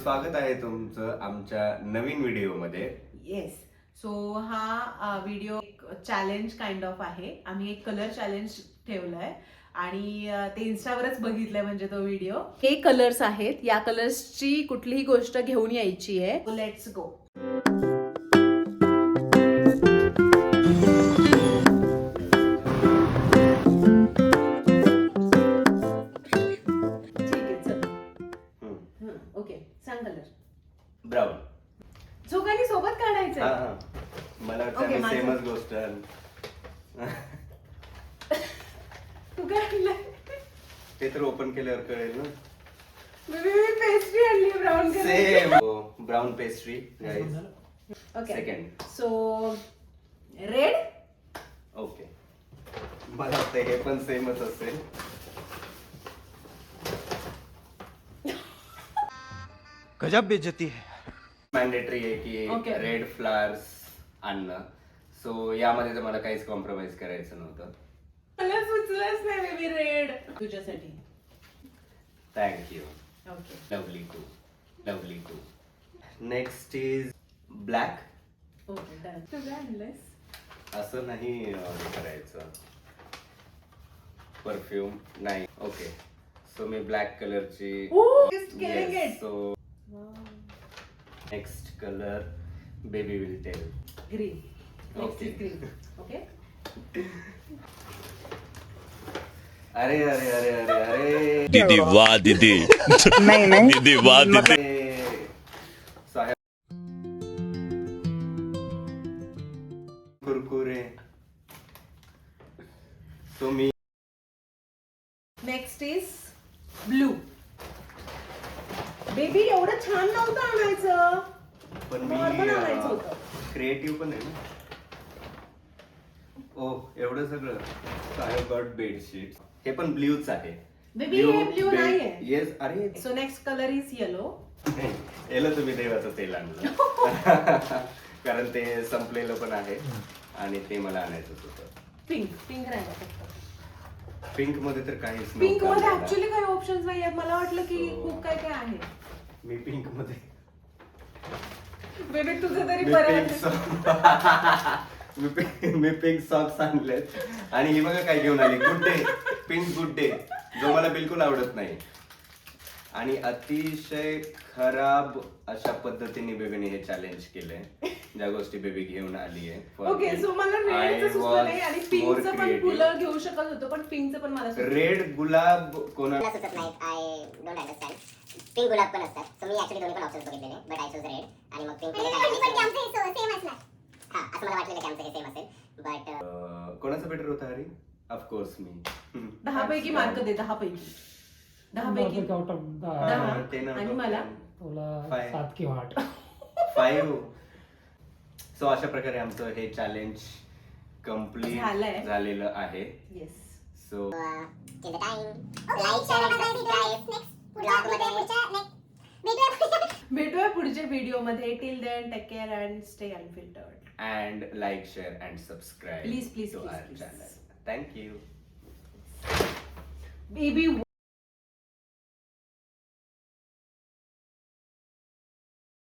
स्वागत आहे तुमचं आमच्या नवीन व्हिडिओमध्ये. येस. सो हा व्हिडिओ एक चॅलेंज काइंड ऑफ आहे. आम्ही एक कलर चॅलेंज ठेवलंय आणि ते इन्स्टावरच बघितलंय म्हणजे तो व्हिडिओ. हे कलर्स आहेत, या कलर्सची कुठलीही गोष्ट घेऊन यायची आहे. Let's go. ओके, सांग कलर. ब्राऊन. झोकानी सोबत काढायचं. मला Okay, वाटतं सेमच गोष्ट. तू काय आणलंय? ते तर ओपन केल्यावर कळेल ना. मी पेस्ट्री आणली brown colour. Same brown pastry guys. Okay. Second. So red. Okay, मला वाटतं हे पण सेमच असेल. गजब बेइज्जती है. मॅन्डेटरी आहे की Okay. रेड फ्लावर्स आणणं. सो यामध्ये तर मला काहीच कॉम्प्रोमाइज करायचं नव्हतं. मला सुचलंच नाही बेबी रेड तुझ्यासाठी. Thank you. Okay. Lovely too. Lovely too. Next is black. Okay done. तू काय आणलंयस? असं नाही करायचं. परफ्यूम नाही. ओके, सो मी ब्लॅक कलरची. Just getting it. So next colour baby will tell. Green. Next Okay. Is green. Okay. अरे अरे अरे अरे अरे दीदी वाह दीदी दीदी वाह दीदी. साहेब कुरकुरे. सो मी नेक्स्ट इज ब्लू. बेबी एवढं छान नव्हतं आणायचं. पण Normal आणायचं होतं. क्रिएटिव्ह पण आहे ना. ओ एवढं सगळं. साहेब गॉट बेडशीट. हे पण ब्ल्यूच आहे. बेबी हे ब्ल्यू नाहीये. येस. अरे so next colour is yellow. याला तुम्ही देवाचं तेल आणलं. कारण ते संपलेलं पण आहे आणि ते मला आणायचंच होतं. पिंक. पिंक राहिला फक्त. पिंक मध्ये तर काहीच पिंक मध्ये आपल्याला. ऍक्च्युअली काही ऑप्शन्स नाही आहेत. मला वाटलं की खूप काय काय आहे. मी पिंक मध्ये बेबी तुझं तरी मी बरं पिंक वाटलं. मी पिंक सॉक्स आणलेत आणि ही बघा काय घेऊन आली. Good day. Pink good day, जो मला बिलकुल आवडत नाही आणि अतिशय खराब अशा पद्धतीने बेबीने हे चॅलेंज केलंय. ज्या गोष्टी बेबी घेऊन आली आहे. ओके. सो मला रेडचं सुचलं नाही आणि पिंकचं पण फुलं घेऊ शकत होतो, पण पिंकचं पण मला सुचलं. रेड गुलाब कोणाला मला सुचत नाहीत. I don't understand. पिंक गुलाब पण असतात. सो मी ऍक्च्युली दोन्ही पण ऑप्शन्स बघितलेले, बट आय चूज रेड. आणि मग पिंक मध्ये सेम असणार. हां, असं मला वाटलेलं की आमचं हे सेम असेल, बट कोणाचं बेटर होतं हरी? ऑफकोर्स मी. 10 पैकी मार्क दे. 10 पैकी 10 पैकी आउट ऑफ 10. आणि मला तुला Five. 7 किंवा 8. 5. सो अशा प्रकारे आमचं हे चॅलेंज कम्प्लीट झालंय. झालेलं आहे. Yes. So in the time like share आणि सबस्क्राइब. नेक्स्ट ब्लॉग मध्ये भेटूया पुढच्या व्हिडिओ मध्ये. Till then take care and stay unfiltered. and like, share and subscribe Please, please, to please, our please. channel. Thank you. Baby